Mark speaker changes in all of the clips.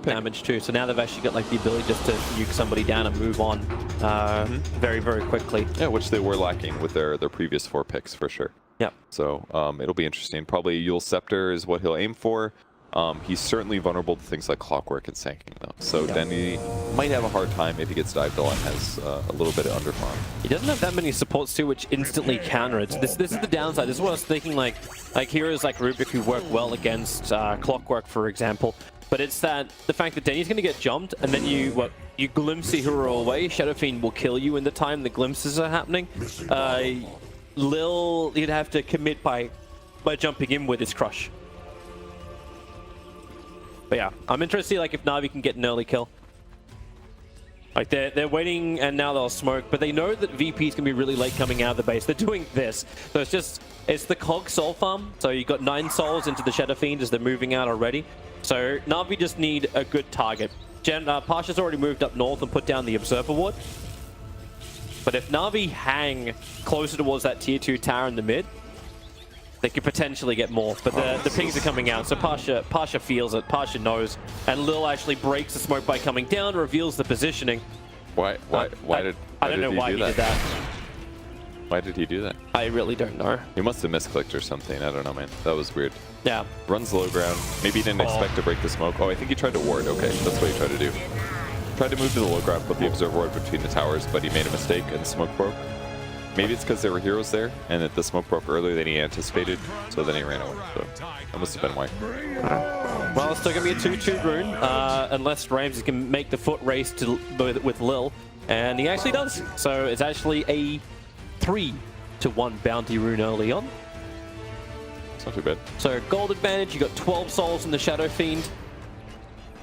Speaker 1: damage too. So now they've actually got like the ability just to nuke somebody down and move on very, very quickly.
Speaker 2: Yeah, which they were lacking with their previous 4 picks for sure.
Speaker 1: Yep.
Speaker 2: So it'll be interesting. Probably Yule Scepter is what he'll aim for. He's certainly vulnerable to things like Clockwork and Sanking though. So Dendy might have a hard time if he gets dived on and has a little bit of underfarm.
Speaker 1: He doesn't have that many supports too, which instantly counter it. This is the downside. This is what I was thinking, like heroes like Rubik who work well against Clockwork, for example. But it's the fact that Denny's going to get jumped, and then you glimpse the hero away. Shadow Fiend will kill you in the time the glimpses are happening. Lil, he'd have to commit by jumping in with his crush. But yeah, I'm interested like if NaVi can get an early kill. Like they're waiting and now they'll smoke, but they know that VP's gonna be really late coming out of the base. They're doing this. So it's the Cog soul farm. So you got 9 souls into the Shadow Fiend as they're moving out already. So NaVi just need a good target. Pasha's already moved up north and put down the Observer Ward. But if NaVi hang closer towards that tier 2 tower in the mid, they could potentially get more, but the pings are coming out, so Pasha feels it, Pasha knows, and Lil actually breaks the smoke by coming down, reveals the positioning.
Speaker 2: Why did
Speaker 1: I don't know why he did that.
Speaker 2: Why did he do that?
Speaker 1: I really don't know.
Speaker 2: He must have misclicked or something, I don't know, man. That was weird.
Speaker 1: Yeah.
Speaker 2: Runs low ground, maybe he didn't expect to break the smoke. Oh, I think he tried to ward, okay, that's what he tried to do. Tried to move to the low ground, put the Observer Ward between the towers, but he made a mistake and the smoke broke. Maybe it's because there were heroes there, and that the smoke broke earlier than he anticipated, so then he ran away. So that must have been why.
Speaker 1: Well, it's still going to be a 2-2 rune, unless Ramsey can make the foot race with Lil, and he actually does. So it's actually a 3-1 bounty rune early on.
Speaker 2: It's not too bad.
Speaker 1: So gold advantage, you got 12 souls in the Shadow Fiend.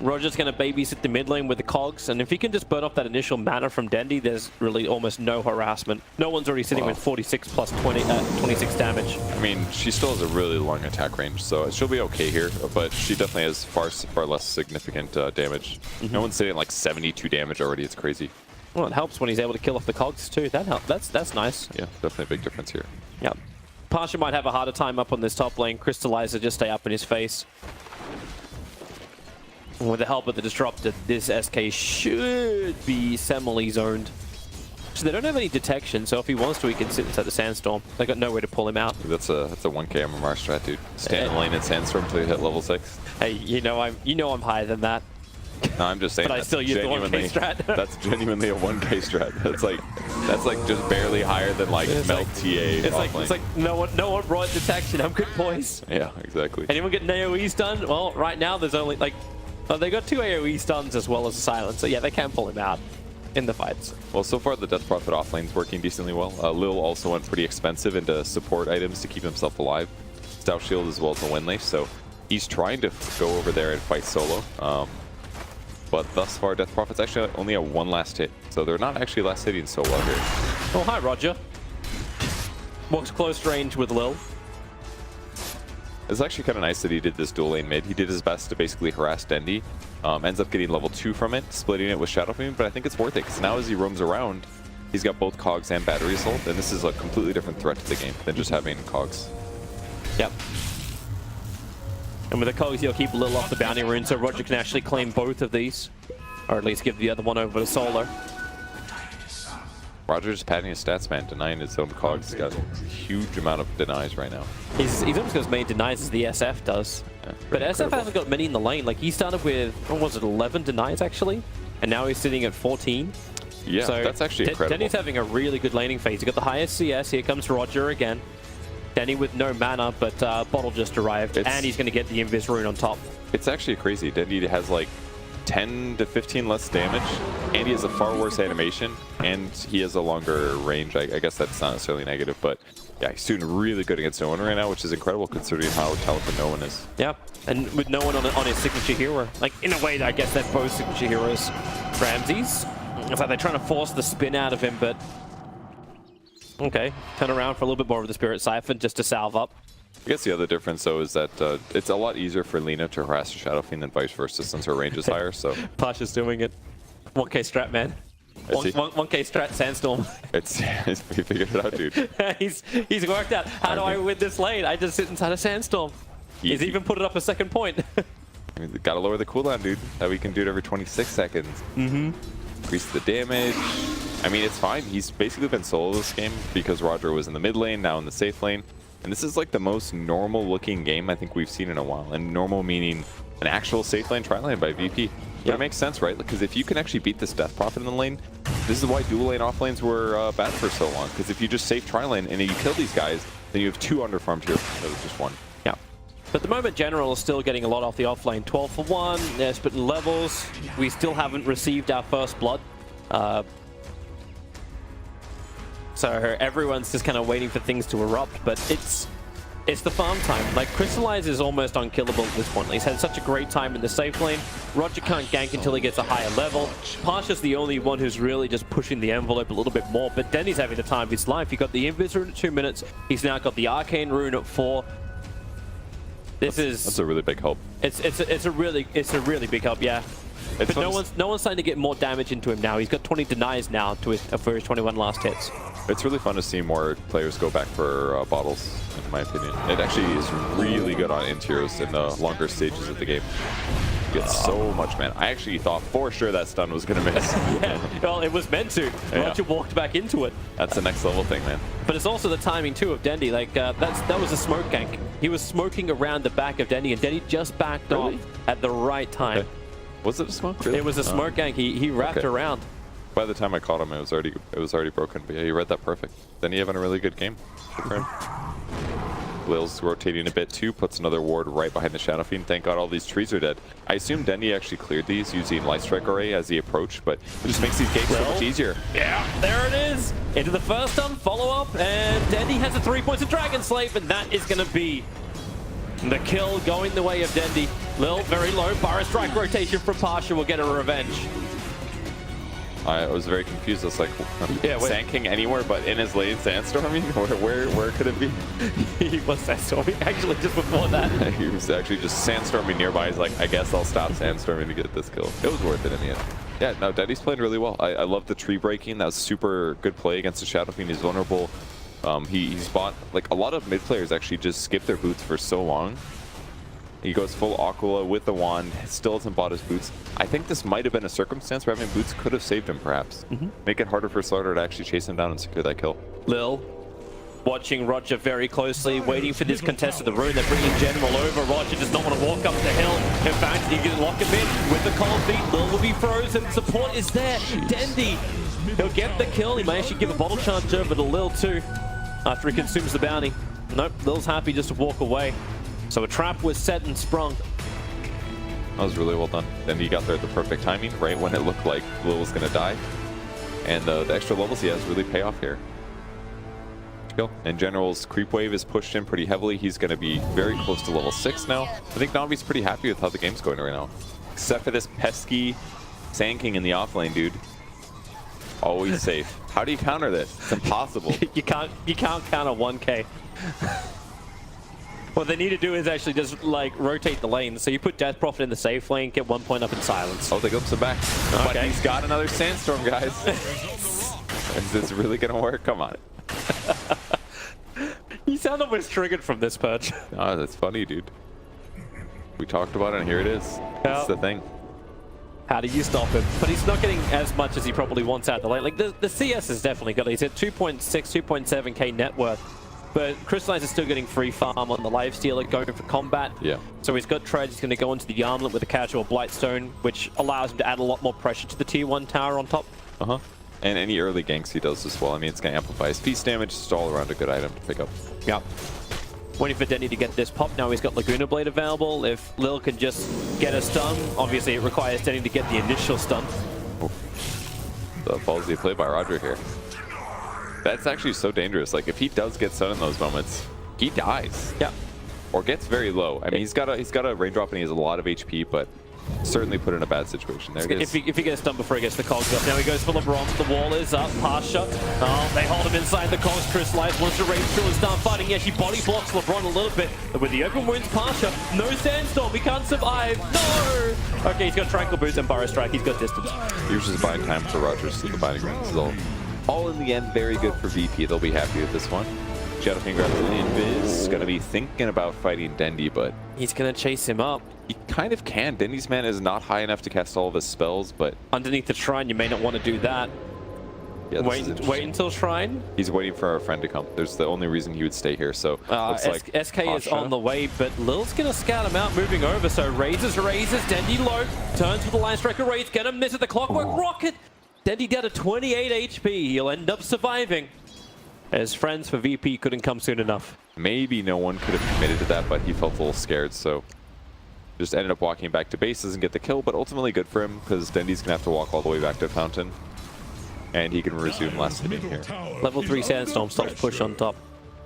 Speaker 1: RodjER's going to babysit the mid lane with the cogs, and if he can just burn off that initial mana from Dendy, there's really almost no harassment. No one's already sitting with 46 plus 26 damage.
Speaker 2: I mean, she still has a really long attack range, so she'll be okay here, but she definitely has far less significant damage. No one's sitting at like 72 damage already, it's crazy.
Speaker 1: Well, it helps when he's able to kill off the cogs too. That helps. That's nice.
Speaker 2: Yeah, definitely a big difference here.
Speaker 1: Yeah. Pasha might have a harder time up on this top lane. Crystallizer just stay up in his face. With the help of the Disruptor, this SK should be semi-zoned. So they don't have any detection, so if he wants to, he can sit inside the Sandstorm. They got nowhere to pull him out.
Speaker 2: That's a 1k MMR strat, dude. Stand in lane at Sandstorm until you hit level 6.
Speaker 1: Hey, you know I'm higher than that.
Speaker 2: No, I'm just saying.
Speaker 1: But I still use the 1k strat.
Speaker 2: That's genuinely a 1k strat. That's like just barely higher than like Melt TA.
Speaker 1: It's like no one brought detection. I'm good, boys.
Speaker 2: Yeah, exactly.
Speaker 1: Anyone getting AoE stunned? Well, right now there's only like. Oh, they got 2 AoE stuns as well as a silence, so yeah, they can pull him out in the fights.
Speaker 2: Well, so far the Death Prophet offlane's working decently well. Lil also went pretty expensive into support items to keep himself alive. Stout Shield as well as the Wind Leaf, so he's trying to go over there and fight solo. But thus far, Death Prophet's actually only at 1 last hit, so they're not actually last hitting so well here.
Speaker 1: Oh, hi, RodjER. Walks close range with Lil.
Speaker 2: It's actually kind of nice that he did this dual lane mid. He did his best to basically harass Dendy. Ends up getting level 2 from it, splitting it with Shadow Fiend, but I think it's worth it because now as he roams around, he's got both Cogs and Battery Assault, and this is a completely different threat to the game than just having Cogs.
Speaker 1: Yep. And with the Cogs, he'll keep Lil off the bounty rune, so RodjER can actually claim both of these, or at least give the other one over to Solo.
Speaker 2: RodjER's padding his stats, man, denying his own Cogs. He's got a huge amount of denies right now.
Speaker 1: He's almost got as many denies as the SF does. Yeah, but SF hasn't got many in the lane. Like, he started with, what was it, 11 denies, actually? And now he's sitting at 14.
Speaker 2: Yeah, so that's actually incredible.
Speaker 1: Denny's having a really good laning phase. He got the highest CS. Here comes RodjER again. Denny with no mana, but Bottle just arrived. And he's going to get the Invis rune on top.
Speaker 2: It's actually crazy. Denny has, like, 10 to 15 less damage, and he has a far worse animation, and he has a longer range. I guess that's not necessarily negative, but yeah, he's doing really good against no one right now, which is incredible considering how talented no one is.
Speaker 1: Yeah, and with no one on his signature hero. Like, in a way, I guess they're both signature heroes. Ramsey's. It's like they're trying to force the spin out of him, but okay, turn around for a little bit more of the Spirit Siphon just to salve up.
Speaker 2: I guess the other difference, though, is that it's a lot easier for Lina to harass a Shadow Fiend than vice versa, since her range is higher, so...
Speaker 1: Pasha's doing it. 1k strat, man. 1k strat Sandstorm.
Speaker 2: He figured it out, dude.
Speaker 1: he's worked out, how do I win this lane? I just sit inside a Sandstorm. He's even put it up a second point.
Speaker 2: I mean, gotta lower the cooldown, dude. That we can do it every 26 seconds. Increase the damage. I mean, it's fine. He's basically been solo this game because RodjER was in the mid lane, now in the safe lane. And this is like the most normal looking game I think we've seen in a while. And normal meaning an actual safe lane tri lane by VP. But it makes sense, right? Because if you can actually beat this Death Prophet in the lane, this is why dual lane off lanes were bad for so long. Because if you just safe tri lane and you kill these guys, then you have 2 underfarmed heroes instead of just 1.
Speaker 1: Yeah. But at the moment, General is still getting a lot off the offlane. 12 for 1, they're splitting levels. We still haven't received our first blood. So everyone's just kind of waiting for things to erupt, but it's the farm time. Like, Crystallize is almost unkillable at this point. He's had such a great time in the safe lane. RodjER can't gank until he gets a higher level. Pasha's the only one who's really just pushing the envelope a little bit more, but Denny's having the time of his life. He got the Invis rune at 2 minutes. He's now got the Arcane rune at 4. That's
Speaker 2: a really big help.
Speaker 1: It's a really big help, yeah. But no one's starting to get more damage into him now. He's got 20 denies now to for his 21 last hits.
Speaker 2: It's really fun to see more players go back for bottles, in my opinion. It actually is really good on interiors in the longer stages of the game. You get so much mana. I actually thought for sure that stun was going to miss.
Speaker 1: Yeah, well, it was meant to. RodjER walked back into it.
Speaker 2: That's the next level thing, man.
Speaker 1: But it's also the timing, too, of Dendy. Like, that was a smoke gank. He was smoking around the back of Dendy, and Dendy just backed off at the right time.
Speaker 2: Okay. Was it a smoke? Really?
Speaker 1: It was a smoke gank. He wrapped around.
Speaker 2: By the time I caught him, it was already broken. But yeah, you read that perfect. Then he having a really good game. Good for him. Lil's rotating a bit too, puts another ward right behind the Shadow Fiend. Thank God all these trees are dead. I assume Dendy actually cleared these using Light Strike Array as he approached, but it just makes these games so much easier. Yeah,
Speaker 1: there it is. Into the first stun, follow up, and Dendy has a 3 points of Dragon Slave, and that is going to be the kill going the way of Dendy. Lil, very low. Burrow Strike rotation from Pasha will get a revenge.
Speaker 2: I was very confused. I was like, Sand King anywhere but in his lane sandstorming? Where could it be?
Speaker 1: He was sandstorming actually just before that.
Speaker 2: He was actually just sandstorming nearby. He's like, I guess I'll stop sandstorming to get this kill. It was worth it in the end. Yeah, no, Dendy's playing really well. I love the tree breaking. That was super good play against the Shadow Fiend. He's vulnerable. He's bought, like, a lot of mid players actually just skip their boots for so long. He goes full Aquila with the wand, still hasn't bought his boots. I think this might have been a circumstance where having boots could have saved him, perhaps. Make it harder for Slaughter to actually chase him down and secure that kill.
Speaker 1: Lil watching RodjER very closely, waiting for this contest of the rune. They're bringing General over. RodjER does not want to walk up the hill. In fact, he can lock him in with the cold feet. Lil will be frozen. Support is there. Dendy, he'll get the kill. He may actually give a bottle charge over to Lil too after he consumes the bounty. Nope, Lil's happy just to walk away. So a trap was set and sprung.
Speaker 2: That was really well done. Then he got there at the perfect timing, right when it looked like Lil was going to die. And the extra levels he has really pay off here. And General's creep wave is pushed in pretty heavily. He's going to be very close to level 6 now. I think NaVi's pretty happy with how the game's going right now. Except for this pesky Sand King in the offlane, dude. Always safe. How do you counter this? It's impossible.
Speaker 1: You can't counter 1K. What they need to do is actually just, like, rotate the lane. So you put Death Prophet in the safe lane, get 1 point up in silence.
Speaker 2: Oh, they glimpse him back. Okay. But he's got another Sandstorm, guys. Is this really going to work? Come on.
Speaker 1: You sound almost triggered from this perch.
Speaker 2: Oh, that's funny, dude. We talked about it, and here it is. That's the thing.
Speaker 1: How do you stop him? But he's not getting as much as he probably wants out the lane. Like, the CS has definitely got it. He's at 2.6, 2.7k net worth. But Crystallize is still getting free farm on the Lifestealer, going for combat.
Speaker 2: Yeah.
Speaker 1: So he's got Treads. He's going to go into the Armlet with a casual Blightstone, which allows him to add a lot more pressure to the tier 1 tower on top.
Speaker 2: And any early ganks he does as well. I mean, it's going to amplify his feast damage. It's all around a good item to pick up.
Speaker 1: Yeah. Waiting for Denny to get this pop. Now he's got Laguna Blade available. If Lil can just get a stun, obviously it requires Denny to get the initial stun.
Speaker 2: The ballsy play by RodjER here. That's actually so dangerous. Like, if he does get stun in those moments, he dies.
Speaker 1: Yeah.
Speaker 2: Or gets very low. I mean, he's got a raindrop and he has a lot of HP, but certainly put in a bad situation. There it is.
Speaker 1: If he gets done before he gets the cogs up. Now he goes for LeBron. The wall is up. Pasha. Oh, they hold him inside the cogs. Crystallize wants to race through and start fighting. Yeah, she body blocks LeBron a little bit. But with the open wounds, Pasha, no Sandstorm. He can't survive. No! Okay, he's got Tranquil Boots and Burrow Strike. He's got distance.
Speaker 2: Here's just buying time for RodjER to see the binding rings. All in the end, very good for VP. They'll be happy with this one. Shadow Fiend grabs the Invis. Gonna be thinking about fighting Dendy, but
Speaker 1: he's gonna chase him up.
Speaker 2: He kind of can. Dendy's mana is not high enough to cast all of his spells, but
Speaker 1: underneath the shrine, you may not want to do that.
Speaker 2: yeah,
Speaker 1: Wait until shrine.
Speaker 2: He's waiting for our friend to come. There's the only reason he would stay here. So looks like
Speaker 1: SK is on the way, but Lil's gonna scout him out, moving over. So raises, Dendy low, turns with the line striker raise, gonna miss it. The clockwork rocket. Dendy down to 28 HP. He'll end up surviving. His friends for VP couldn't come soon enough.
Speaker 2: Maybe no one could have committed to that, but he felt a little scared, so just ended up walking back to base, doesn't get the kill, but ultimately good for him because Dendy's gonna have to walk all the way back to Fountain. And he can resume last hit in here.
Speaker 1: Level 3 Sandstorm stops push on top.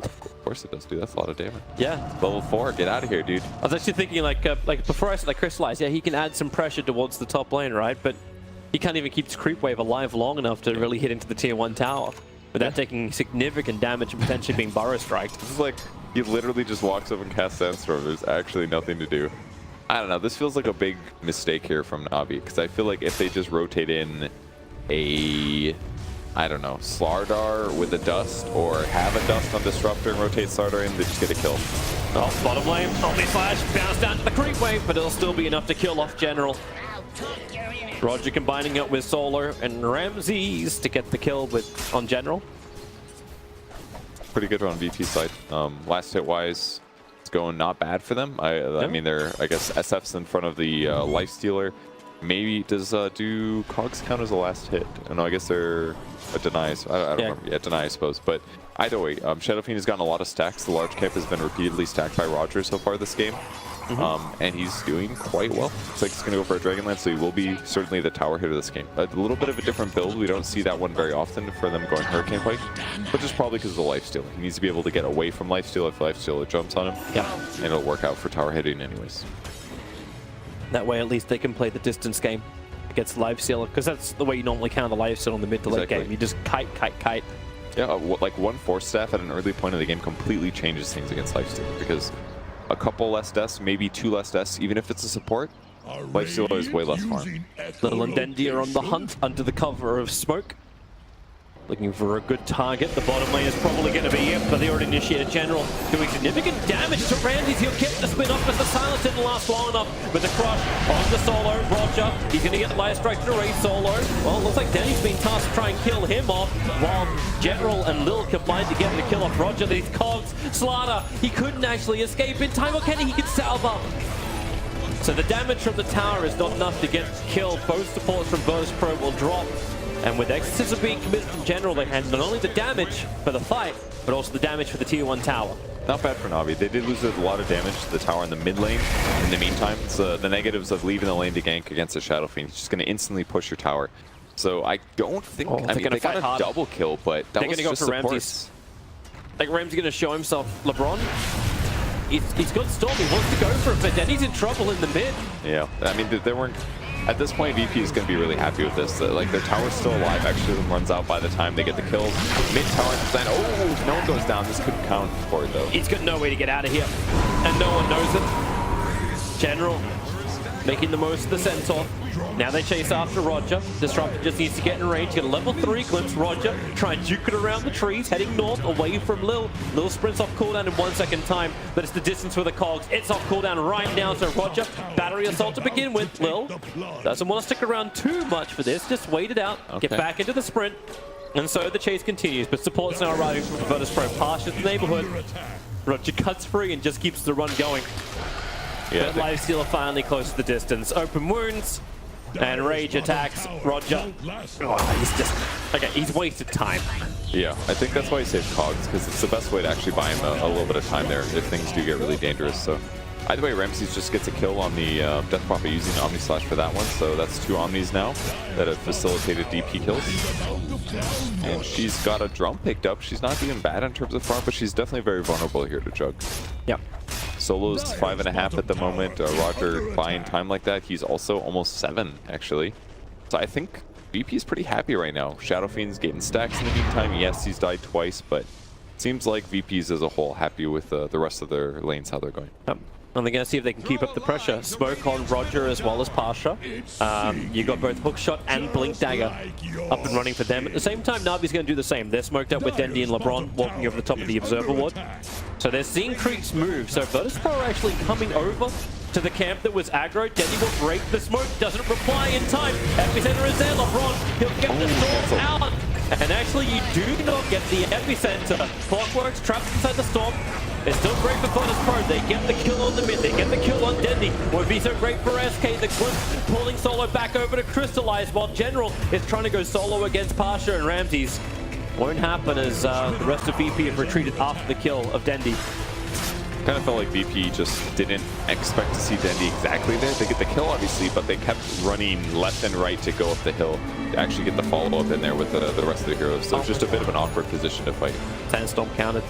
Speaker 2: Of course it does, dude. That's a lot of damage.
Speaker 1: Yeah.
Speaker 2: Level 4, get out of here, dude.
Speaker 1: I was actually thinking like before I said like Crystallize, yeah, he can add some pressure towards the top lane, right? But he can't even keep his creep wave alive long enough to really hit into the tier 1 tower without taking significant damage and potentially being burrow striked.
Speaker 2: This is like, he literally just walks up and casts Sandstorm. There's actually nothing to do. I don't know. This feels like a big mistake here from Navi because I feel like if they just rotate in a, I don't know, Slardar with a dust or have a dust on Disruptor and rotate Slardar in, they just get a kill.
Speaker 1: Oh, bottom lane, Omni Flash, bounce down to the creep wave, but it'll still be enough to kill off General. RodjER combining it with Solar and Ramses to get the kill on General.
Speaker 2: Pretty good on VP side. Last hit wise, it's going not bad for them. I mean, they're, I guess, SF's in front of the Lifestealer. Maybe does do Cogs count as a last hit? No, I guess they're a denies. I don't remember. Yeah, deny, I suppose. But either way, Shadow Fiend has gotten a lot of stacks. The large cap has been repeatedly stacked by RodjER so far this game. And he's doing quite well. Looks like he's going to go for a Dragonlance, so he will be certainly the tower hitter this game. A little bit of a different build. We don't see that one very often for them going Hurricane Pike, but just probably because of the Lifesteal. He needs to be able to get away from Lifesteal if Lifesteal jumps on him. Yeah. And it'll work out for tower hitting anyways.
Speaker 1: That way at least they can play the distance game against Lifesteal, because that's the way you normally counter the Lifesteal in the mid to late game. You just kite.
Speaker 2: Yeah, like one Force Staff at an early point of the game completely changes things against Lifesteal, because a couple less deaths, maybe 2 less deaths, even if it's a support, Lifesteal is way less harm.
Speaker 1: Little and Dendy are on the hunt under the cover of smoke. Looking for a good target. The bottom lane is probably going to be it, but they already initiated General, doing significant damage to Ramses. He'll get the spin off, but the silence didn't last long enough. With the crush on the Solo, RodjER, he's going to get the Light Strike to raise Solo. Well, it looks like Denny's been tasked to try and kill him off, while General and Lil combined together to kill off RodjER. These Cogs, Slaughter, he couldn't actually escape in time. Or can he? He can salve up. So the damage from the tower is not enough to get killed. Both supports from Virtus Pro will drop. And with exorcism being committed from General, they had not only the damage for the fight, but also the damage for the tier 1 tower.
Speaker 2: Not bad for Navi. They did lose a lot of damage to the tower in the mid lane. In the meantime, it's the negatives of leaving the lane to gank against a Shadow Fiend. It's just going to instantly push your tower. So I don't think, I mean, they got a double kill, but that was just supports.
Speaker 1: Ramses. Like Ramses going to show himself LeBron. He's got Storm, he wants to go for it, but then he's in trouble in the mid.
Speaker 2: Yeah, I mean, they weren't... At this point, VP is going to be really happy with this. Like, their tower's still alive. Actually, runs out by the time they get the kills. Mid-tower, oh, no one goes down. This couldn't count for it, though.
Speaker 1: He's got no way to get out of here, and no one knows it. General making the most of the Centaur. Now they chase after RodjER. Disruptor just needs to get in range. Get a level 3 glimpse. RodjER try and juke it around the trees, heading north away from Lil. Lil sprints off cooldown in 1 second time, but it's the distance for the Cogs. It's off cooldown right now, so RodjER, battery assault to begin with. Lil doesn't want to stick around too much for this. Just wait it out, get back into the sprint. And so the chase continues, but support's now arriving from Virtus Pro past the neighborhood. RodjER cuts free and just keeps the run going.
Speaker 2: Yeah,
Speaker 1: but Lifesteal finally close to the distance. Open wounds. And Rage attacks RodjER. Oh, he's just... Okay, he's wasted time.
Speaker 2: Yeah, I think that's why he saved Cogs, because it's the best way to actually buy him a little bit of time there if things do get really dangerous. So either way, Ramses just gets a kill on the Death Prophet using the Omni Slash for that one. So that's 2 Omnis now that have facilitated DP kills. And she's got a drum picked up. She's not even bad in terms of farm, but she's definitely very vulnerable here to Jug.
Speaker 1: Yeah.
Speaker 2: Solo's 5.5 at the moment. RodjER buying time like that. He's also almost 7, actually. So I think VP's pretty happy right now. Shadow Fiend's getting stacks in the meantime. Yes, he's died twice, but it seems like VP's as a whole happy with the rest of their lanes, how they're going.
Speaker 1: And they're going to see if they can keep up the pressure. Smoke on RodjER as well as Pasha. You got both Hookshot and Blink Dagger up and running for them. At the same time, Navi's going to do the same. They're smoked up with Dendy and LeBron walking over the top of the Observer Ward. So they're seeing creeps move. So Virtus Pro are actually coming over to to the camp that was aggro. Dendy will break the smoke, doesn't reply in time. Epicenter is there, LeBron, he'll get the storm out. And actually, you do not get the epicenter. Clockwork's trapped inside the storm. It's still great for Furnace Pro. They get the kill on the mid. They get the kill on Dendy. Would be so great for SK. The Cliff pulling Solo back over to Crystallize while General is trying to go solo against Pasha and Ramses. Won't happen as the rest of VP have retreated after the kill of Dendy.
Speaker 2: Kind of felt like VP just didn't expect to see Dendy exactly there. They get the kill, obviously, but they kept running left and right to go up the hill to actually get the follow-up in there with the rest of the heroes. So it's just a bit of an awkward position to fight.
Speaker 1: Sandstorm counted.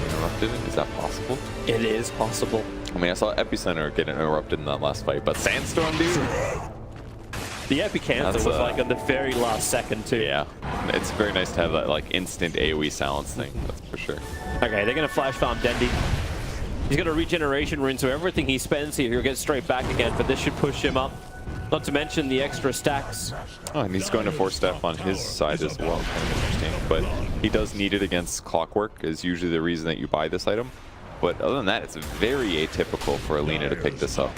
Speaker 2: Interrupted? Is that possible?
Speaker 1: It is possible.
Speaker 2: I mean, I saw Epicenter get interrupted in that last fight, but Sandstorm, dude?
Speaker 1: The Epi cancel was like on the very last second, too.
Speaker 2: Yeah. It's very nice to have that like instant AoE silence thing, that's for sure.
Speaker 1: Okay, they're going to flash farm Dendy. He's got a regeneration rune, so everything he spends here, he'll get straight back again, but this should push him up. Not to mention the extra stacks.
Speaker 2: Oh, and he's going to force staff on his side as well, kind of interesting. But he does need it against Clockwork, is usually the reason that you buy this item. But other than that, it's very atypical for Alina to pick this up.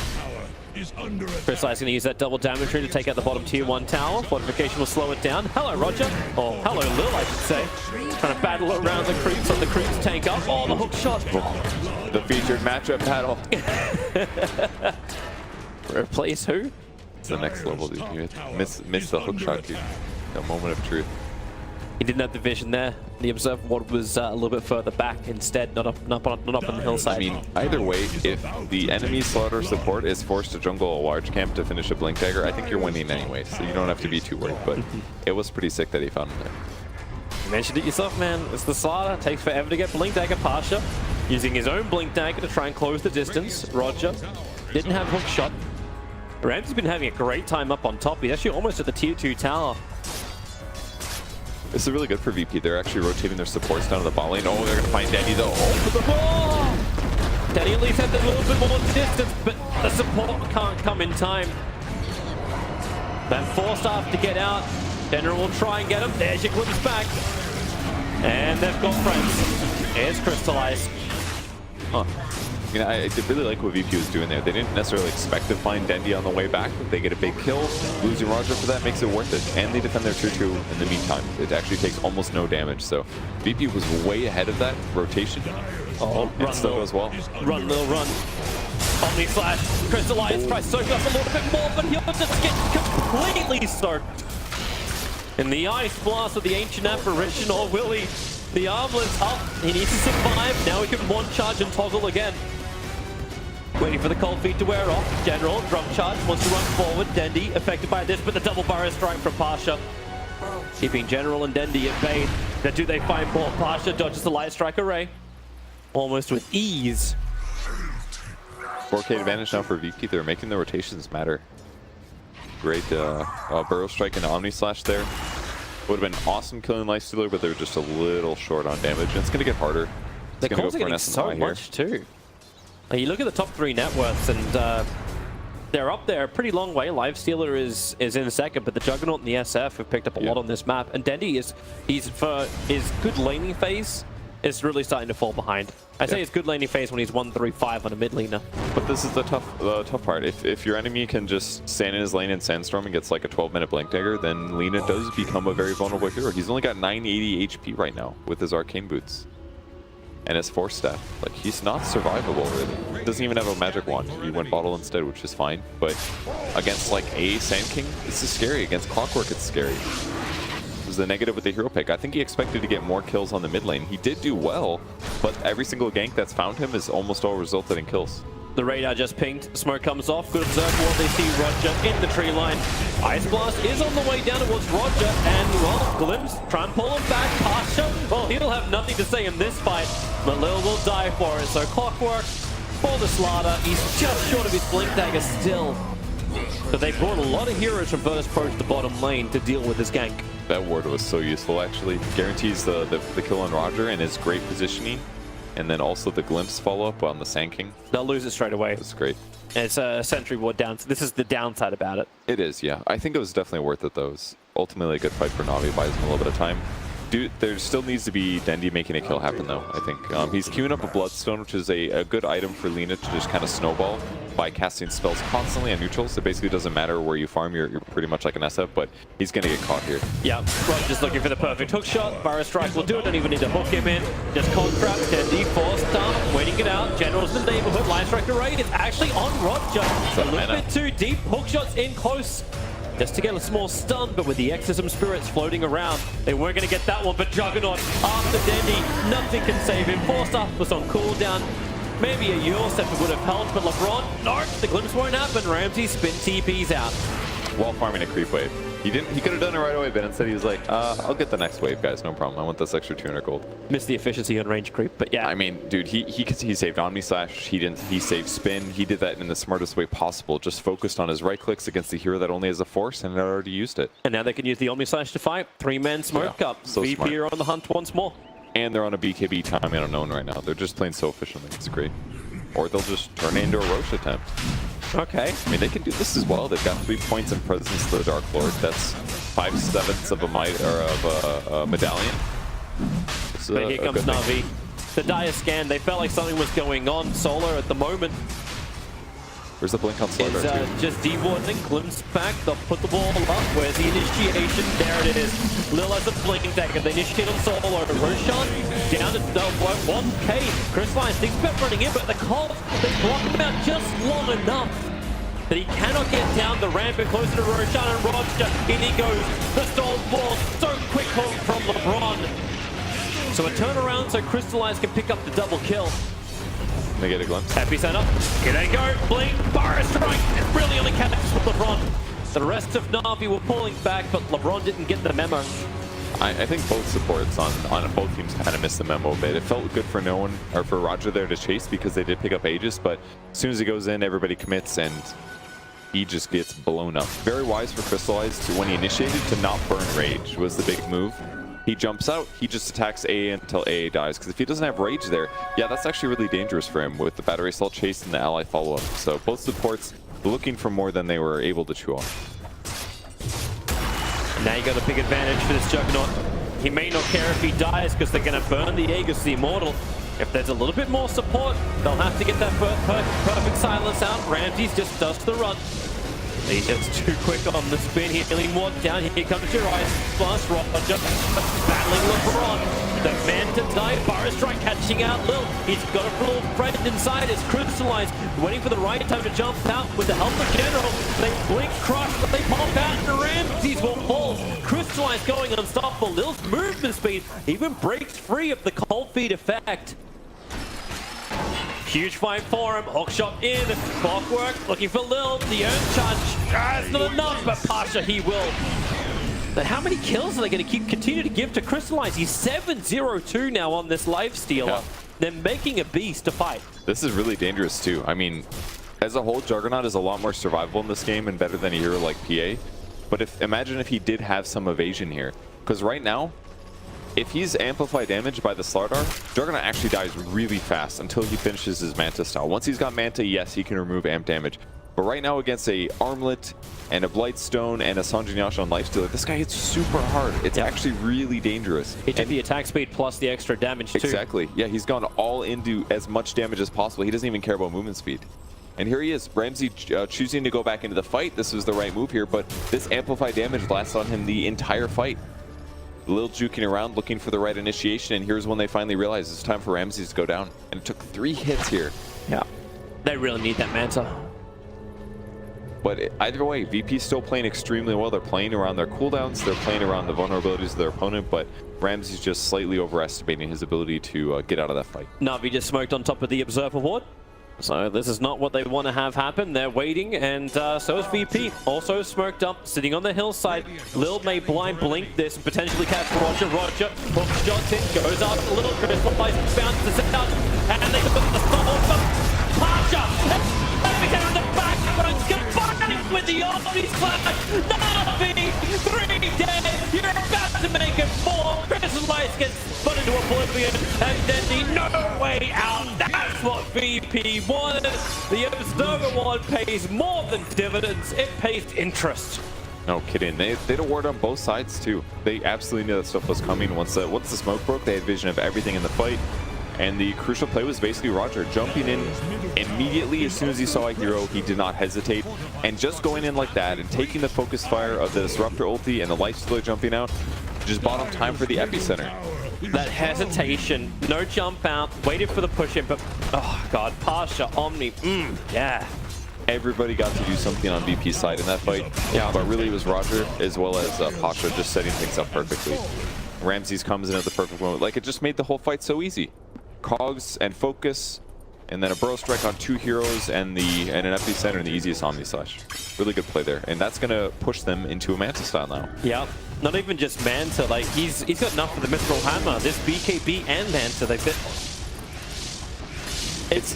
Speaker 1: Crystallize going to use that double damage rune to take out the bottom tier 1 tower. Fortification will slow it down. Hello, RodjER. Or hello, Lil, I should say. Trying to battle around the creeps, so the creeps tank up. Oh, the hook shot.
Speaker 2: The featured matchup battle.
Speaker 1: Replace who?
Speaker 2: It's the next level, dude. You miss the hook shot, dude. A moment of truth.
Speaker 1: He didn't have the vision there. The observer ward was a little bit further back instead, not up on the hillside.
Speaker 2: I mean, either way, if the enemy slaughter support is forced to jungle a large camp to finish a Blink Dagger, I think you're winning anyway, so you don't have to be too worried. But it was pretty sick that he found him there.
Speaker 1: You mentioned it yourself, man. It's the slaughter. It takes forever to get Blink Dagger. Pasha using his own Blink Dagger to try and close the distance. RodjER didn't have hook shot. Ramsey's been having a great time up on top. He's actually almost at the tier 2 tower.
Speaker 2: This is really good for VP. They're actually rotating their supports down to the bot lane. Oh, they're going to find Dendy though. Oh, for the ball!
Speaker 1: Dendy at least had a little bit more distance, but the support can't come in time. Then forced off to get out. General will try and get him. There's your glimpse back. And they've got friends. Here's Crystallize.
Speaker 2: Huh. You know, I really like what VP was doing there. They didn't necessarily expect to find Dendy on the way back, but they get a big kill. Losing RodjER for that makes it worth it. And they defend their tier 2 in the meantime. It actually takes almost no damage. So VP was way ahead of that rotation.
Speaker 1: Oh,
Speaker 2: run still goes well.
Speaker 1: Run, Lil, run. Omni Flash. Crystallize tries to soak up a little bit more, but he'll just get completely soaked. In the Ice Blast of the Ancient Apparition, or will he? The armlet's up. He needs to survive. Now he can one charge and toggle again. Waiting for the cold feet to wear off. General, drum charge, wants to run forward. Dendy affected by this, but the double barrier strike from Pasha. Keeping General and Dendy at bay. Now do they find more? Pasha dodges the light strike array. Almost with ease.
Speaker 2: 4K advantage now for VP. They're making the rotations matter. Great Burrow Strike and Omni Slash there. Would have been awesome killing Lifestealer, but they're just a little short on damage. And it's going to get harder.
Speaker 1: The calls are getting so much too. You look at the top 3 net worths, and they're up there a pretty long way. Lifestealer is in second, but the Juggernaut and the SF have picked up a lot on this map. And Dendy he's for his good laning phase is really starting to fall behind. I say his good laning phase when he's 1-3-5 on a mid laner.
Speaker 2: But this is the tough part. If your enemy can just stand in his lane in Sandstorm and gets like a 12-minute Blink Dagger, then Lina does become a very vulnerable hero. He's only got 980 HP right now with his Arcane Boots. And his Force Staff. Like, he's not survivable, really. Doesn't even have a magic wand. He went bottle instead, which is fine. But against, like, a Sand King, this is scary. Against Clockwork, it's scary. This is the negative with the hero pick. I think he expected to get more kills on the mid lane. He did do well, but every single gank that's found him has almost all resulted in kills.
Speaker 1: The radar just pinged. Smoke comes off. Good observer what they see RodjER in the tree line. Ice Blast is on the way down towards RodjER, and well, Glimpse try and pull him back. Pasha, well, he'll have nothing to say in this fight, but Lil will die for it. So Clockwork for the slaughter. He's just short of his Blink Dagger still. But they brought a lot of heroes from Virtus Pro to the bottom lane to deal with this gank.
Speaker 2: That ward was so useful, actually. Guarantees the kill on RodjER and his great positioning. And then also the Glimpse follow-up on the Sand King.
Speaker 1: They'll lose it straight away.
Speaker 2: It's great.
Speaker 1: And it's a Sentry Ward down. So this is the downside about it.
Speaker 2: It is, yeah. I think it was definitely worth it, though. It was ultimately a good fight for NaVi. Buys him a little bit of time. Dude, there still needs to be Dendi making a kill happen, though, I think. He's queuing up a Bloodstone, which is a good item for Lina to just kind of snowball by casting spells constantly on neutrals. It basically doesn't matter where you farm, you're pretty much like an SF, but he's going to get caught here.
Speaker 1: Yeah, RodjER's looking for the perfect hook shot. Barrow Strike will do it, don't even need to hook him in. Just cold trap, Dendi, force stun, waiting it out. General's in the neighborhood, Line Strike Array. It's actually on RodjER. A little bit too deep, hook shots in close. Just to get a small stun, but with the Exorcism Spirits floating around, they weren't going to get that one, but Juggernaut, after Dendi, nothing can save him. Forced up was on cooldown. Maybe a Eul Scepter would have helped, but LeBron, no, the glimpse won't happen. Ramsey spin TP's out.
Speaker 2: While farming a creep wave. He could have done it right away, but instead he was like, I'll get the next wave, guys, no problem. I want this extra 200 gold.
Speaker 1: Missed the efficiency on range creep, but yeah.
Speaker 2: I mean, dude, he saved Omni Slash, he saved Spin, he did that in the smartest way possible, just focused on his right clicks against the hero that only has a force, and had already used it.
Speaker 1: And now they can use the Omni Slash to fight. 3-man smoke up.
Speaker 2: So
Speaker 1: VP
Speaker 2: smart.
Speaker 1: are on the hunt once more.
Speaker 2: And they're on a BKB timing unknown right now. They're just playing so efficiently, it's great. Or they'll just turn it into a Roche attempt.
Speaker 1: Okay.
Speaker 2: I mean, they can do this as well. They've got 3 points in presence to the Dark Lord. That's 5/7 of a might or of a medallion.
Speaker 1: But here comes NaVi. The dire scan. They felt like something was going on. Solo at the moment
Speaker 2: Where's the blink on Slaughter?
Speaker 1: is just dewarding. Glimpse back. They'll put the ball up. Where's the initiation? There it is. Lil has a blink dagger. They initiate on Solo. Roshan down to 1K. Crystalline thinks about running in, but the Colt, they block him out just long enough that he cannot get down the ramp and closer to Roshan and RodjER. In he goes. The stall ball. So quick hook from LeBron. So a turnaround so Crystallize can pick up the double kill.
Speaker 2: They get a glimpse.
Speaker 1: Epicenter. Here they go. Blink. Barrow Strike. It really only catches with LeBron. The rest of NaVi were pulling back, but LeBron didn't get the memo.
Speaker 2: I think both supports on both teams kind of missed the memo a bit. It felt good for no one, or for RodjER there to chase because they did pick up Aegis, but as soon as he goes in, everybody commits and he just gets blown up. Very wise for Crystallize to, when he initiated, to not burn Rage was the big move. He jumps out, he just attacks AA until AA dies, because if he doesn't have Rage there, yeah, that's actually really dangerous for him with the Battery Assault chase and the ally follow-up. So both supports looking for more than they were able to chew on.
Speaker 1: Now you got a big advantage for this Juggernaut. He may not care if he dies because they're going to burn the Aegis, the Immortal. If there's a little bit more support, they'll have to get that perfect silence out. Ramsey just does the run. He's just too quick on the spin, healing one down. Here comes your eyes. Plus RodjER battling LeBron. The man to die. Barrow Strike catching out Lil. He's got a little friend inside. It's Crystallized, waiting for the right time to jump out with the help of General. They blink, crush, but they pop out, and Ramses will fall. Crystallized going unstoppable. Lil's movement speed even breaks free of the cold feet effect. Huge fight for him. Hookshot in. Clockwork looking for Lil. The earn charge. It's not enough, but Pasha he will. But how many kills are they going to continue to give to Crystallize? He's 7-0-2 now on this lifestealer. Yeah. They're making a beast to fight.
Speaker 2: This is really dangerous too. I mean, as a whole, Juggernaut is a lot more survivable in this game and better than a hero like PA. But imagine if he did have some evasion here. Because right now, if he's amplified damage by the Slardar, Juggernaut actually dies really fast until he finishes his Manta style. Once he's got Manta, yes, he can remove amp damage. But right now against a Armlet and a Blightstone and a Sanjin Yasha on Lifestealer, this guy hits super hard. It's actually really dangerous.
Speaker 1: He took the attack speed plus the extra damage too.
Speaker 2: Exactly. Yeah, he's gone all into as much damage as possible. He doesn't even care about movement speed. And here he is, Ramsey choosing to go back into the fight. This was the right move here, but this amplified damage lasts on him the entire fight. Lil juking around looking for the right initiation, and here's when they finally realize it's time for Ramsey to go down. And it took 3 hits here.
Speaker 1: Yeah, they really need that Manta.
Speaker 2: But either way, VP's still playing extremely well. They're playing around their cooldowns, they're playing around the vulnerabilities of their opponent, but Ramsey's just slightly overestimating his ability to get out of that fight.
Speaker 1: NaVi just smoked on top of the Observer Ward. So this is not what they want to have happen. They're waiting, and so is VP. Also smoked up, sitting on the hillside. Lil may blind blink this and potentially catch RodjER. RodjER hook shots in, goes after the little Crystallize, bounces out, and they put the stop on Pasha. Epicenter in the back, combining with the Omni Slash. NaVi, 3 dead. You're about to make it 4. Crystallize gets spun into oblivion, and then the no way out. That's what VP wanted. The Observer Ward pays more than dividends. It pays interest.
Speaker 2: No kidding. They had a ward on both sides too. They absolutely knew that stuff was coming. Once the smoke broke, they had vision of everything in the fight. And the crucial play was basically RodjER jumping in immediately as soon as he saw a hero. He did not hesitate. And just going in like that and taking the focus fire of the Disruptor ulti and the Lifestealer jumping out, just bought him time for the epicenter.
Speaker 1: That hesitation, no jump out, waited for the push in, but oh god, Pasha, Omni, yeah.
Speaker 2: Everybody got to do something on VP's side in that fight. Yeah, but really it was RodjER as well as Pasha just setting things up perfectly. Ramses comes in at the perfect moment. Like, it just made the whole fight so easy. Cogs and focus, and then a burrow strike on 2 heroes and an epicenter and the easiest Omni Slash. Really good play there, and that's gonna push them into a Manta style now.
Speaker 1: Yeah, not even just Manta. Like he's got enough for the Mithril Hammer. This BKB and Manta, they fit.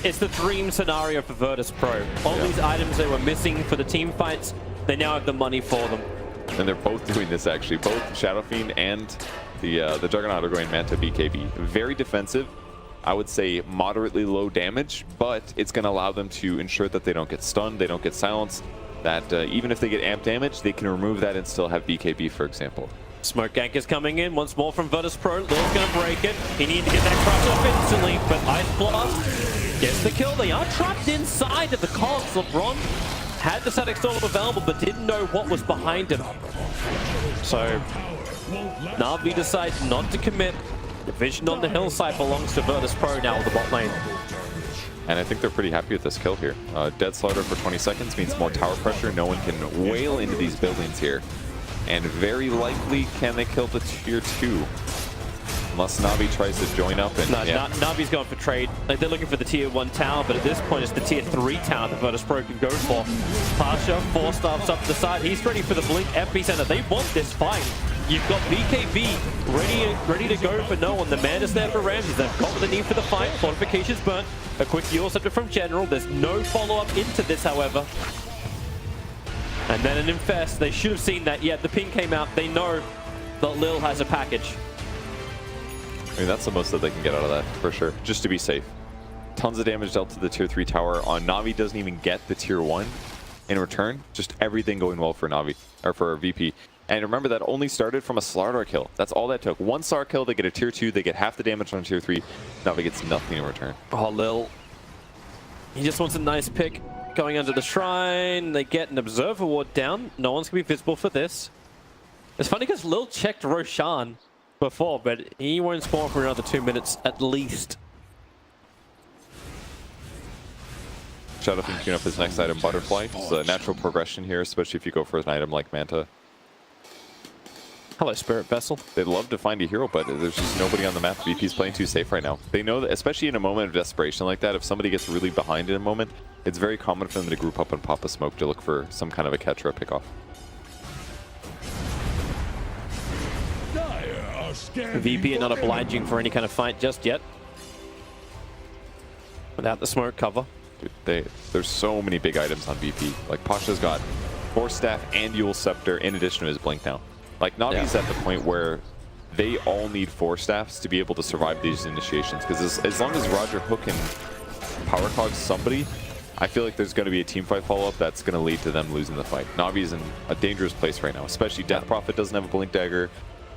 Speaker 1: It's the dream scenario for Virtus Pro. All these items they were missing for the team fights, they now have the money for them.
Speaker 2: And they're both doing this actually. Both Shadow Fiend and the Juggernaut are going Manta BKB. Very defensive. I would say moderately low damage, but it's going to allow them to ensure that they don't get stunned, they don't get silenced, that even if they get amp damage, they can remove that and still have BKB, for example.
Speaker 1: Smoke gank is coming in once more from Virtus Pro. Lil's going to break it. He needs to get that crush off instantly, but Ice Blast gets the kill. They are trapped inside of the cogs. LeBron had the static storm available, but didn't know what was behind him. So NaVi decides not to commit. The vision on the hillside belongs to Virtus Pro now with the bot lane.
Speaker 2: And I think they're pretty happy with this kill here. Dead Slaughter for 20 seconds means more tower pressure. No one can wail into these buildings here. And very likely can they kill the tier 2. Unless NaVi tries to join up. And,
Speaker 1: no, NaVi's going for trade. Like, they're looking for the tier 1 tower, but at this point it's the tier 3 tower that Virtus Pro can go for. Pasha, 4 staffs up the side. He's ready for the Blink epicenter. They want this fight. You've got BKB ready to go for no one. The man is there for Ramses. They've got what they need for the fight. Fortifications burnt. A quick heal scepter from General. There's no follow-up into this, however. And then an Infest. They should have seen that. Yeah, the ping came out. They know that Lil has a package.
Speaker 2: I mean, that's the most that they can get out of that, for sure. Just to be safe. Tons of damage dealt to the tier 3 tower. NaVi doesn't even get the tier 1 in return. Just everything going well for NaVi, or for VP. And remember, that only started from a Slardar kill. That's all that took. 1 Slar kill, they get a tier 2, they get half the damage on tier 3. NaVi gets nothing in return.
Speaker 1: Oh, Lil. He just wants a nice pick. Going under the shrine, they get an Observer ward down. No one's going to be visible for this. It's funny because Lil checked Roshan before, but he won't spawn for another 2 minutes at least.
Speaker 2: Shadow Fiend queuing up his next item, Butterfly. It's a natural progression here, especially if you go for an item like Manta.
Speaker 1: Hello, Spirit Vessel.
Speaker 2: They'd love to find a hero, but there's just nobody on the map. VP's playing too safe right now. They know that, especially in a moment of desperation like that, if somebody gets really behind in a moment, it's very common for them to group up and pop a smoke to look for some kind of a catch or a pickoff.
Speaker 1: VP are not obliging for any kind of fight just yet. Without the smoke cover.
Speaker 2: Dude, there's so many big items on VP. Like, Pasha's got Force Staff and Eul Scepter in addition to his Blink now. Like, Navi's at the point where they all need Force Staffs to be able to survive these initiations. Because as long as RodjER Hook and Power Cog somebody, I feel like there's going to be a teamfight follow-up that's going to lead to them losing the fight. Navi's in a dangerous place right now, especially Death Prophet doesn't have a Blink Dagger.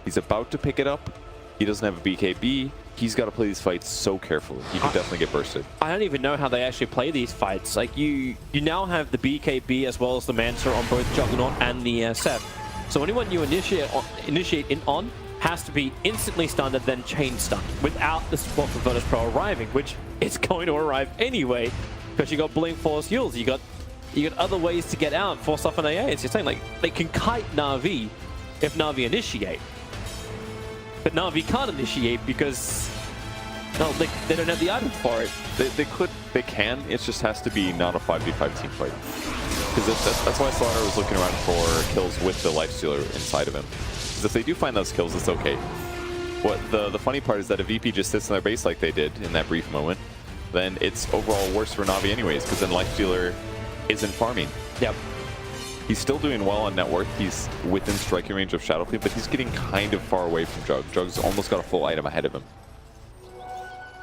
Speaker 2: He's about to pick it up. He doesn't have a BKB. He's got to play these fights so carefully. He could definitely get bursted. I
Speaker 1: don't even know how they actually play these fights. Like, you now have the BKB as well as the Manta on both Juggernaut and the Seth. So anyone you initiate in on has to be instantly stunned and then chain stunned without the support from Virtus Pro arriving, which is going to arrive anyway because you got Blink Force Euls. You got other ways to get out. Force off an AA. It's just saying, like, they can kite NaVi if NaVi initiate. But NaVi can't initiate because they don't have the item for it.
Speaker 2: They can. It just has to be not a 5v5 team fight. Because that's why Slaughter was looking around for kills with the Lifestealer inside of him. Because if they do find those kills, it's okay. What the funny part is that if VP just sits in their base like they did in that brief moment, then it's overall worse for NaVi anyways, because then Lifestealer isn't farming.
Speaker 1: Yep.
Speaker 2: He's still doing well on net worth. He's within striking range of Shadow Fiend, but he's getting kind of far away from Jug. Jug's almost got a full item ahead of him.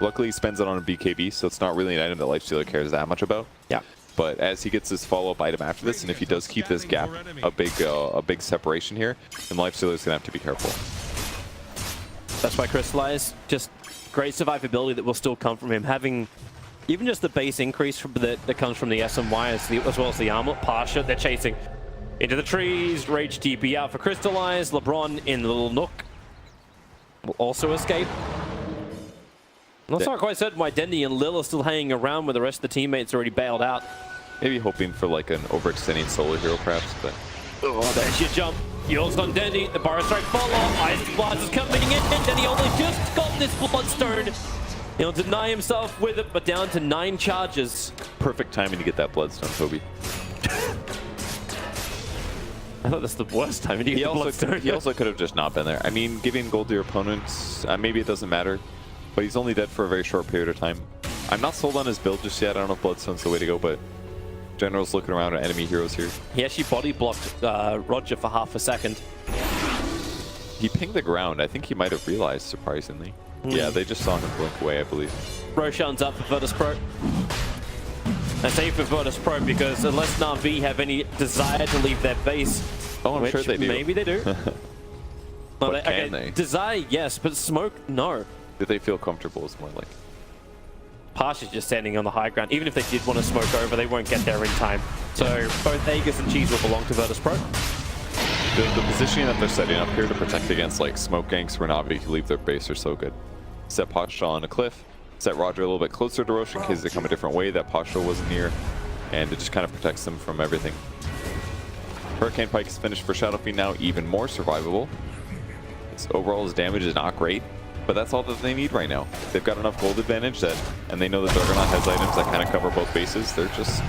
Speaker 2: Luckily, he spends it on a BKB, so it's not really an item that Lifestealer cares that much about.
Speaker 1: Yeah.
Speaker 2: But as he gets his follow-up item after this, and if he does keep this gap a big separation here, then Lifestealer's gonna have to be careful.
Speaker 1: That's why Crystallize, just great survivability that will still come from him. Having even just the base increase that comes from the SMY as well as the armlet. Pasha, they're chasing into the trees. Rage TP out for Crystallize. LeBron in the little nook will also escape. I'm also not quite certain why Dendy and Lil are still hanging around where the rest of the teammates already bailed out.
Speaker 2: Maybe hoping for like an overextending solo hero perhaps, but...
Speaker 1: Oh, there's your jump. Yours on Dendy. The Bar Strike follow. Ice Blast is coming in. Dendy only just got this Bloodstone. He'll deny himself with it, but down to 9 charges.
Speaker 2: Perfect timing to get that Bloodstone, Toby.
Speaker 1: I thought that's the worst time to get the Bloodstone.
Speaker 2: He also could have just not been there. I mean, giving gold to your opponents, maybe it doesn't matter, but he's only dead for a very short period of time. I'm not sold on his build just yet. I don't know if Bloodstone's the way to go, but General's looking around at enemy heroes here.
Speaker 1: He actually body blocked RodjER for half a second.
Speaker 2: He pinged the ground. I think he might have realized, surprisingly. Yeah, they just saw him blink away, I believe.
Speaker 1: Roshan's up for Virtus.pro. I say for Virtus.pro because unless NaVi have any desire to leave their base,
Speaker 2: I'm sure they do.
Speaker 1: Maybe they do.
Speaker 2: But can they?
Speaker 1: Desire, yes, but smoke, no.
Speaker 2: Do they feel comfortable is more like...
Speaker 1: Pasha's just standing on the high ground. Even if they did want to smoke over, they won't get there in time. So both Aegis and Cheese will belong to Virtus.pro.
Speaker 2: The positioning that they're setting up here to protect against like smoke ganks where NaVi can leave their base are so good. Set Pasha on a cliff, set RodjER a little bit closer to Rosh in case they come a different way that Pasha wasn't near, and it just kind of protects them from everything. Hurricane Pike is finished for Shadow Fiend now, even more survivable. Overall his damage is not great, but that's all that they need right now. They've got enough gold advantage and they know that Juggernaut has items that kind of cover both bases. They're just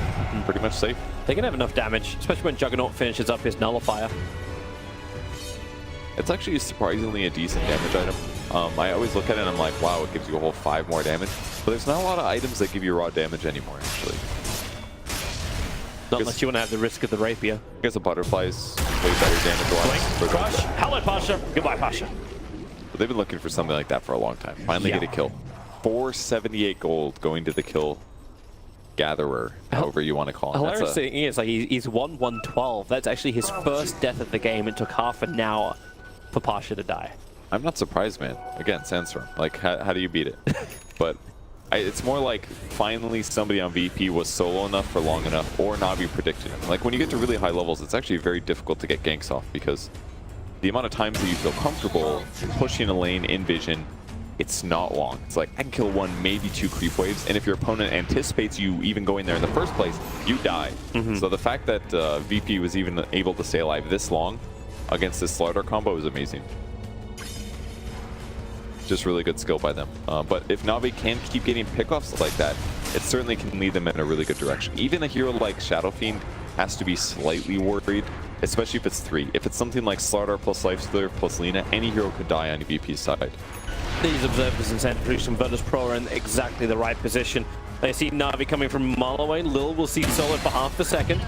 Speaker 2: pretty much safe.
Speaker 1: They can have enough damage, especially when Juggernaut finishes up his Nullifier.
Speaker 2: It's actually surprisingly a decent damage item. I always look at it and I'm like, wow, it gives you a whole 5 more damage. But there's not a lot of items that give you raw damage anymore, actually.
Speaker 1: Not unless you want to have the risk of the Rapier.
Speaker 2: I guess a Butterfly's way better damage-wise.
Speaker 1: Crush. Hello, Pasha. Goodbye, Pasha.
Speaker 2: But they've been looking for something like that for a long time. Finally get a kill. 478 gold going to the kill gatherer, however you want to call him.
Speaker 1: Hilarious thing is, like, he's won 112. That's actually his first death of the game. It took half an hour for Pasha to die.
Speaker 2: I'm not surprised, man. Again, Sandstorm. Like, how do you beat it? But it's more like finally somebody on VP was solo enough for long enough, or NaVi predicted him. Like, when you get to really high levels, it's actually very difficult to get ganks off because the amount of times that you feel comfortable pushing a lane in vision, it's not long. It's like, I can kill 1, maybe 2 creep waves, and if your opponent anticipates you even going there in the first place, you die. So the fact that VP was even able to stay alive this long against this Slardar combo is amazing. Just really good skill by them. But if NaVi can keep getting pickoffs like that, it certainly can lead them in a really good direction. Even a hero like Shadow Fiend has to be slightly worried, especially if it's 3. If it's something like Slardar plus Lifestealer plus Lina, any hero could die on VP's side.
Speaker 1: These observers and sentries from Virtus.pro are in exactly the right position. They see NaVi coming from a mile away. Lil will see Solid for half a second.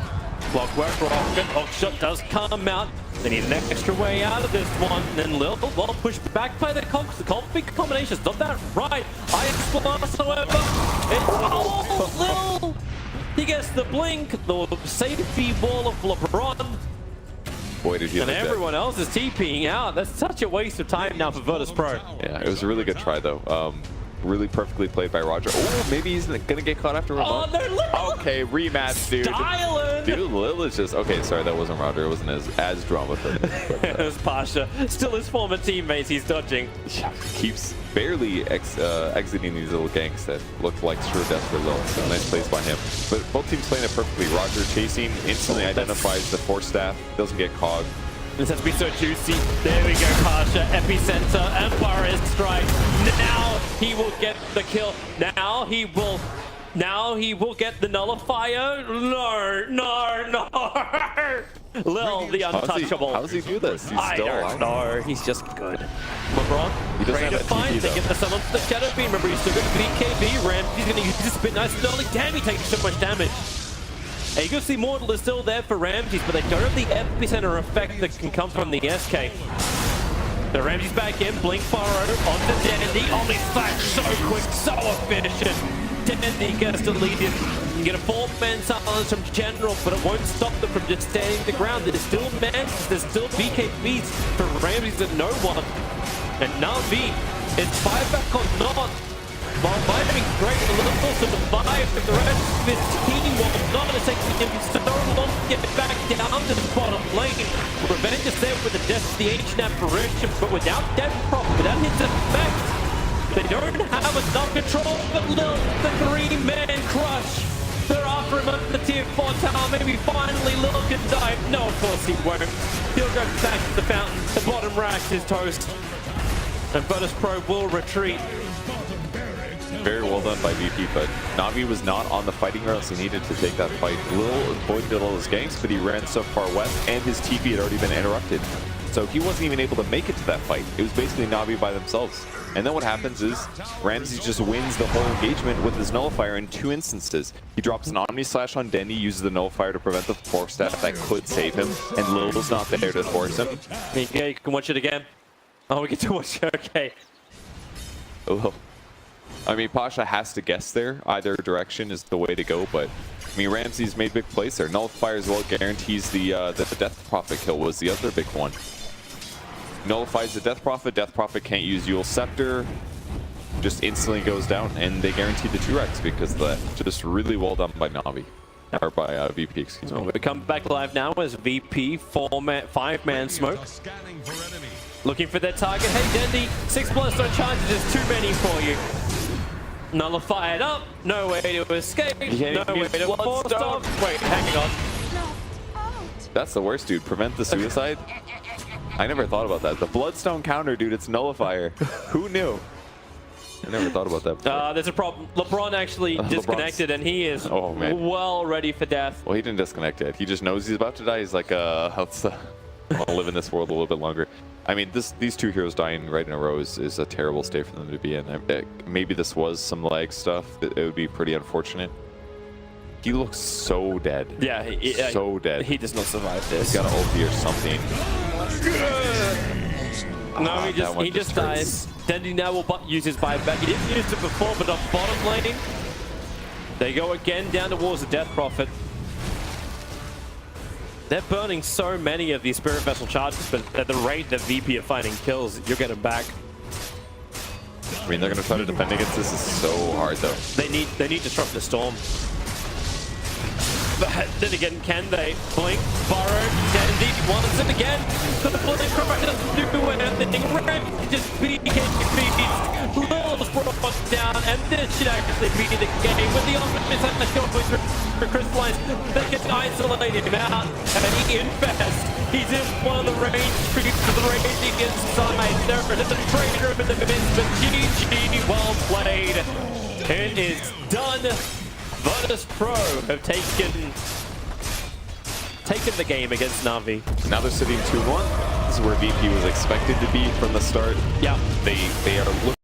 Speaker 1: Blockwork, rocket, hookshot does come out. They need an extra way out of this one. Then Lil will push back by the Conks. The config combination's not that right. Ice Blast, however, it's Lil. He gets the blink, the safety wall of LeBron.
Speaker 2: Boy, did he
Speaker 1: and everyone else is TPing out. That's such a waste of time now for Virtus.pro.
Speaker 2: Yeah, it was a really good try, though. Really perfectly played by RodjER. Oh, maybe he's gonna get caught after remote.
Speaker 1: Oh, they're Lil!
Speaker 2: Okay, rematch, dude.
Speaker 1: Styling!
Speaker 2: Dude, Lil is just... Okay, sorry, that wasn't RodjER. It wasn't as drama-filled.
Speaker 1: It was Pasha. Still his former teammates he's dodging.
Speaker 2: Yeah, keeps barely exiting these little ganks that look like sure death for Lil. So nice plays by him. But both teams playing it perfectly. RodjER chasing, instantly identifies the Force Staff, doesn't get caught.
Speaker 1: This has to be so juicy. There we go, Pasha. Epicenter, Empire Strike. Now he will get the kill. Now he will get the Nullifier. No. Lil, the untouchable.
Speaker 2: How does he do this? He's still alive.
Speaker 1: No, he's just good. LeBron,
Speaker 2: he doesn't have a TP,
Speaker 1: they get the summon to the Shadow Fiend. Remember, he's still got BKB. Ramsey's going to use this bit nice and early. Damn, he takes so much damage. Aegis the Immortal is still there for Ramses, but they don't have the epicenter effect that can come from the SK. The Ramses back in, blink far onto Dendy. Omni slash so quick, so efficient. Dendy gets to lead him You get a 4-man silence from General, but it won't stop them from just standing the ground. There's still Mantis, there's still BKBs for Ramses and no one. And NaVi is 5 back on not. While fighting great, a little to survive with the rest of his team, while not going to take him so long to get back down to the bottom lane. Revenge is there with the death of the ancient apparition, but without death prop, without his effect, they don't have enough control. But look, the 3-man crush. They're after him up the tier 4 tower. Maybe finally Lil can die. No, of course he won't. He'll go back to the fountain. The bottom rack is toast. And Virtus Pro will retreat.
Speaker 2: Very well done by VP, but NaVi was not on the fighting or else he needed to take that fight. Lil avoided all his ganks, but he ran so far west and his TP had already been interrupted. So he wasn't even able to make it to that fight. It was basically NaVi by themselves. And then what happens is Ramses just wins the whole engagement with his nullifier in 2 instances. He drops an Omni Slash on Dendy, uses the nullifier to prevent the force staff that could save him, and Lil's not there to force him.
Speaker 1: Yeah, you can watch it again. Oh, we get to watch it, okay.
Speaker 2: Oh. I mean, Pasha has to guess there. Either direction is the way to go, but I mean, Ramses made big plays there. Nullifier as well guarantees the Death Prophet kill was the other big one. Nullifies the Death Prophet. Death Prophet can't use Eul's Scepter. Just instantly goes down, and they guarantee the 2x because of that. Just really well done by NaVi. Or by VP, excuse me.
Speaker 1: We come back live now as VP, 5-man smoke. Looking for their target. Hey, Dendy, 6 Bloodstone charges is too many for you. Nullify it up. No way to escape. No way to force off. Wait, hang on.
Speaker 2: That's the worst, dude. Prevent the suicide. I never thought about that. The Bloodstone counter, dude, it's nullifier. Who knew? I never thought about that before.
Speaker 1: There's a problem. LeBron actually disconnected, and he is well ready for death.
Speaker 2: Well, he didn't disconnect yet. He just knows he's about to die. He's like, I'll live in this world a little bit longer. I mean, these 2 heroes dying right in a row is a terrible state for them to be in. Maybe this was some lag stuff. It would be pretty unfortunate. He looks so dead.
Speaker 1: Yeah,
Speaker 2: so dead.
Speaker 1: He does not survive this.
Speaker 2: He's got an ulti or something.
Speaker 1: No, he just dies. Dendy now will use his buyback. He didn't use it before, but on bottom lane, they go again down towards the Death Prophet. They're burning so many of these Spirit Vessel charges, but at the rate that VP are finding kills, you'll get them back.
Speaker 2: I mean, they're going to try to defend against this. This is so hard, though.
Speaker 1: They need Disrupt the Storm. But then again, can they? Blink, Burrow, Dendy once and again. The Blink Cry doesn't do anything. Red just BKBs. Lil's brought down, and this should actually be the game. With the Optimus and the Shockwave for Crystallize, they can isolate him out, and he infests. He's in one of the range creeps of the raging inside. There is a traitor in the midst, but GG, well played. It is done. Virtus Pro have taken the game against NaVi.
Speaker 2: Now they're sitting 2-1. This is where VP was expected to be from the start.
Speaker 1: Yeah.
Speaker 2: They are looking